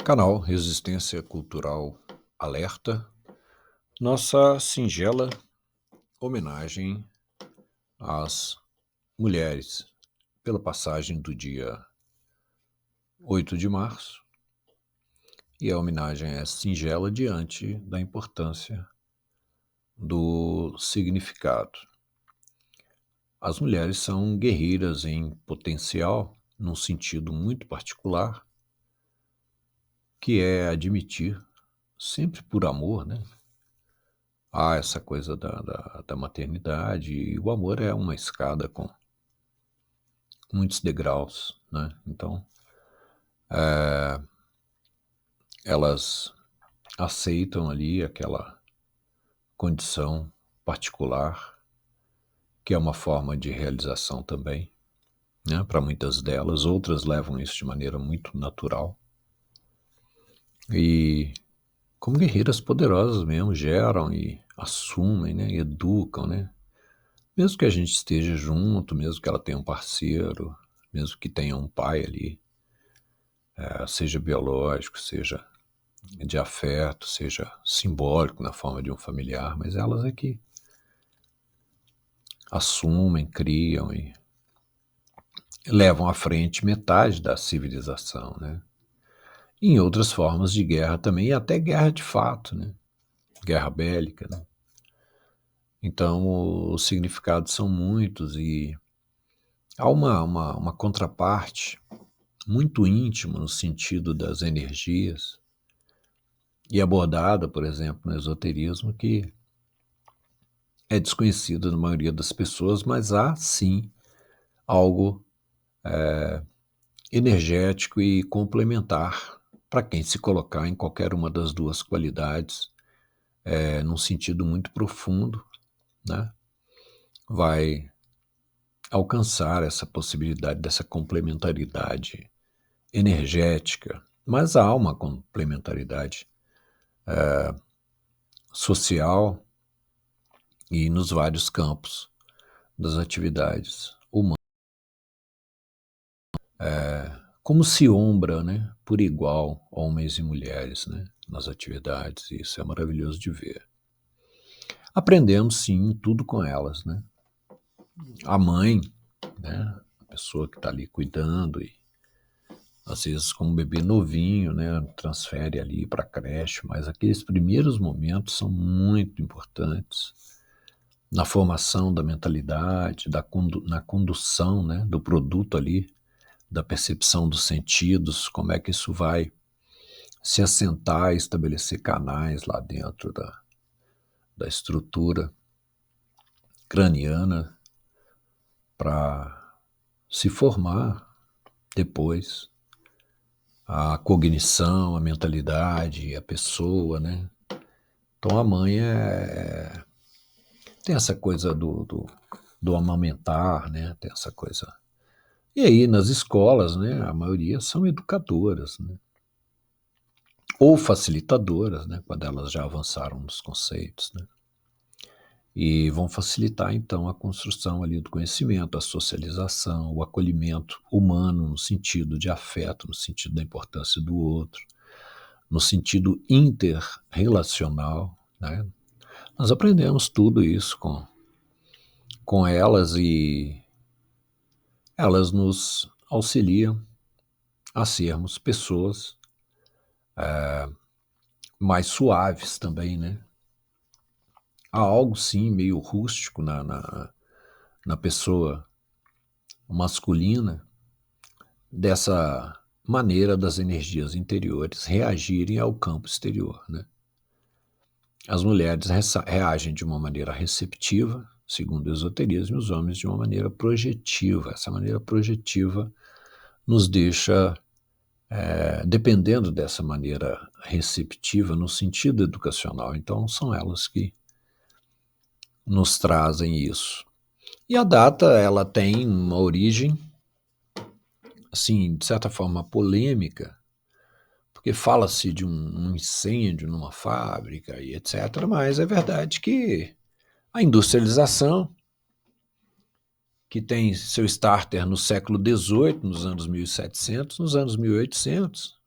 Canal Resistência Cultural Alerta, nossa singela homenagem às mulheres pela passagem do dia 8 de março, e a homenagem é singela diante da importância do significado. As mulheres são guerreiras em potencial, num sentido muito particular, que é admitir, sempre por amor, né? Há essa coisa da maternidade, e o amor é uma escada com muitos degraus, né? Então, elas aceitam ali aquela condição particular, que é uma forma de realização também, né? Para muitas delas, outras levam isso de maneira muito natural. E como guerreiras poderosas mesmo, geram e assumem, né? Educam, né? Mesmo que a gente esteja junto, mesmo que ela tenha um parceiro, mesmo que tenha um pai ali, seja biológico, seja de afeto, seja simbólico na forma de um familiar, mas elas é que assumem, criam e levam à frente metade da civilização, né? Em outras formas de guerra também, e até guerra de fato, né? Guerra bélica, né? Então, os significados são muitos e há uma contraparte muito íntima no sentido das energias e abordada, por exemplo, no esoterismo, que é desconhecida na maioria das pessoas, mas há sim algo energético e complementar para quem se colocar em qualquer uma das duas qualidades, num sentido muito profundo, né? Vai alcançar essa possibilidade dessa complementaridade energética, mas há uma complementaridade social e nos vários campos das atividades humanas. Como se ombra, né, por igual, homens e mulheres, né, nas atividades, e isso é maravilhoso de ver. Aprendemos sim tudo com elas, né? A mãe, né, a pessoa que está ali cuidando e às vezes com um bebê novinho, né, transfere ali para a creche, mas aqueles primeiros momentos são muito importantes na formação da mentalidade, na condução, né, do produto ali, da percepção dos sentidos, como é que isso vai se assentar e estabelecer canais lá dentro da estrutura craniana para se formar depois a cognição, a mentalidade, a pessoa, né? Então a mãe tem essa coisa do amamentar, né? Tem essa coisa. E aí nas escolas, né? A maioria são educadoras, né? Ou facilitadoras, né? Quando elas já avançaram nos conceitos, né? E vão facilitar então a construção ali do conhecimento, a socialização, o acolhimento humano no sentido de afeto, no sentido da importância do outro, no sentido interrelacional, né? Nós aprendemos tudo isso com elas e elas nos auxiliam a sermos pessoas mais suaves também, né? Há algo sim meio rústico na pessoa masculina, dessa maneira das energias interiores reagirem ao campo exterior, né? As mulheres reagem de uma maneira receptiva, segundo o esoterismo, e os homens de uma maneira projetiva. Essa maneira projetiva nos deixa, dependendo dessa maneira receptiva no sentido educacional. Então, são elas que nos trazem isso. E a data, ela tem uma origem, assim, de certa forma polêmica, porque fala-se de um incêndio numa fábrica e etc., mas é verdade que a industrialização, que tem seu starter no século XVIII, nos anos 1700, nos anos 1800,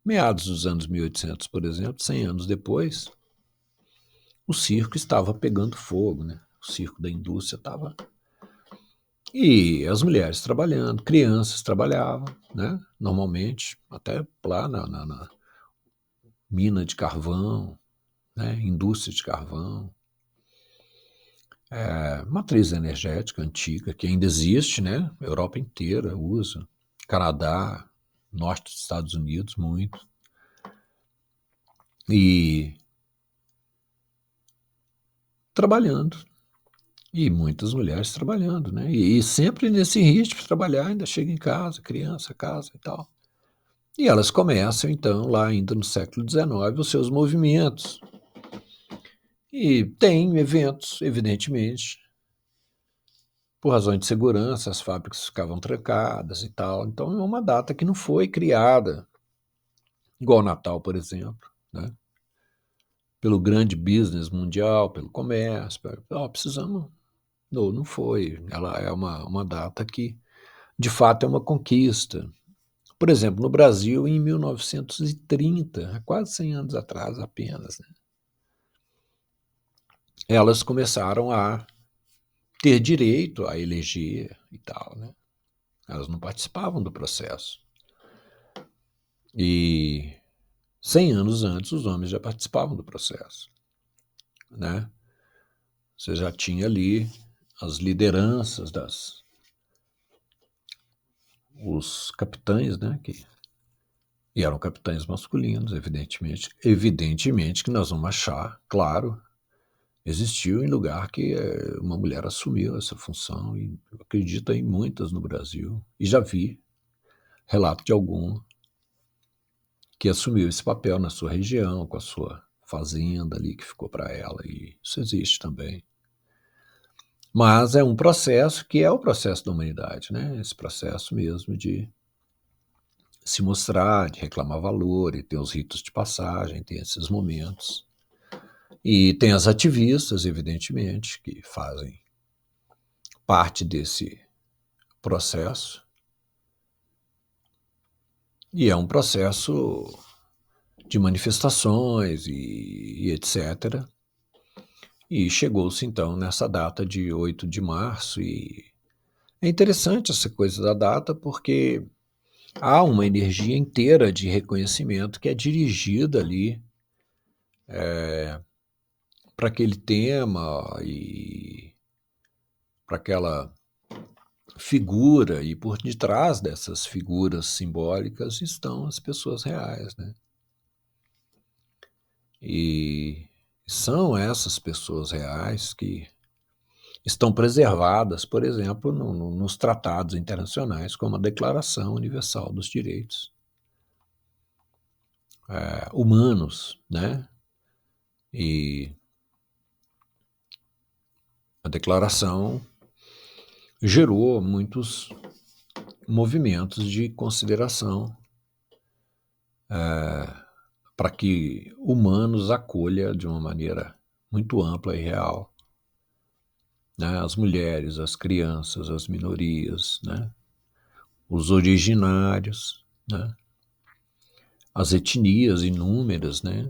Meados dos anos 1800, por exemplo, 100 anos depois, o circo estava pegando fogo, né? O circo da indústria estava... E as mulheres trabalhando, crianças trabalhavam, né? Normalmente, até lá na mina de carvão, né? Indústria de carvão, matriz energética antiga, que ainda existe, né? A Europa inteira usa, Canadá, norte dos Estados Unidos, muito. E trabalhando. E muitas mulheres trabalhando, né? E sempre nesse ritmo de trabalhar, ainda chega em casa, criança, casa e tal. E elas começam, então, lá ainda no século XIX, os seus movimentos. E tem eventos, evidentemente, por razões de segurança, as fábricas ficavam trancadas e tal. Então é uma data que não foi criada, igual o Natal, por exemplo, né? Pelo grande business mundial, pelo comércio. Precisamos... Não foi. Ela é uma data que, de fato, é uma conquista. Por exemplo, no Brasil, em 1930, há quase 100 anos atrás apenas, né, elas começaram a ter direito a eleger e tal, né? Elas não participavam do processo. E 100 anos antes, os homens já participavam do processo, né? Você já tinha ali as lideranças os capitães, né? E eram capitães masculinos, evidentemente que nós vamos achar, claro, existiu em lugar que uma mulher assumiu essa função, e eu acredito em muitas no Brasil, e já vi relato de algum que assumiu esse papel na sua região, com a sua fazenda ali que ficou para ela, e isso existe também. Mas é um processo que é o processo da humanidade, né? Esse processo mesmo de se mostrar, de reclamar valor, e tem os ritos de passagem, tem esses momentos. E tem as ativistas, evidentemente, que fazem parte desse processo. E é um processo de manifestações e etc. E chegou-se então nessa data de 8 de março, e é interessante essa coisa da data porque há uma energia inteira de reconhecimento que é dirigida ali para aquele tema e para aquela figura, e por detrás dessas figuras simbólicas estão as pessoas reais, né? E são essas pessoas reais que estão preservadas, por exemplo, nos tratados internacionais, como a Declaração Universal dos Direitos Humanos, né? E a declaração gerou muitos movimentos de consideração para que humanos acolha de uma maneira muito ampla e real, né, as mulheres, as crianças, as minorias, né, os originários, né, as etnias inúmeras, né,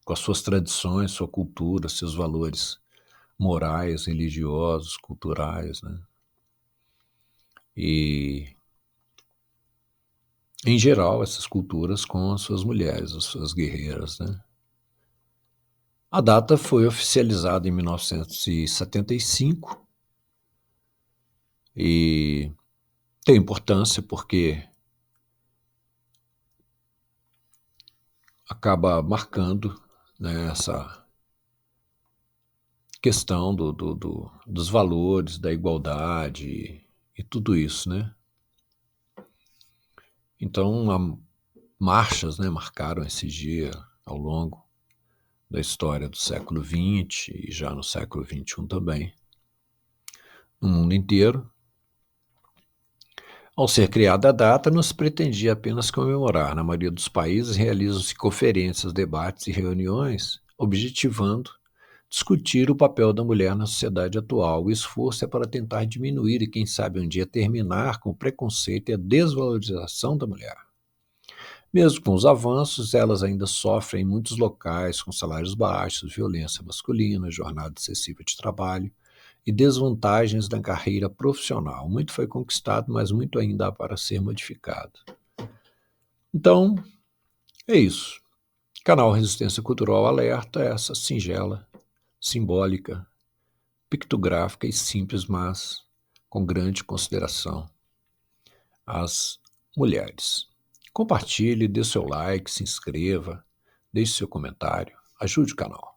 com as suas tradições, sua cultura, seus valores morais, religiosos, culturais, né, e em geral essas culturas com as suas mulheres, as suas guerreiras, né. A data foi oficializada em 1975 e tem importância porque acaba marcando, né, essa questão dos valores, da igualdade e tudo isso, né? Então, marchas, né, marcaram esse dia ao longo da história do século XX e já no século XXI também, no mundo inteiro. Ao ser criada a data, não se pretendia apenas comemorar. Na maioria dos países, realizam-se conferências, debates e reuniões, objetivando discutir o papel da mulher na sociedade atual. O esforço é para tentar diminuir e, quem sabe, um dia terminar com o preconceito e a desvalorização da mulher. Mesmo com os avanços, elas ainda sofrem em muitos locais com salários baixos, violência masculina, jornada excessiva de trabalho e desvantagens na carreira profissional. Muito foi conquistado, mas muito ainda há para ser modificado. Então, é isso. Canal Resistência Cultural alerta essa singela, simbólica, pictográfica e simples, mas com grande consideração às mulheres. Compartilhe, dê seu like, se inscreva, deixe seu comentário, ajude o canal.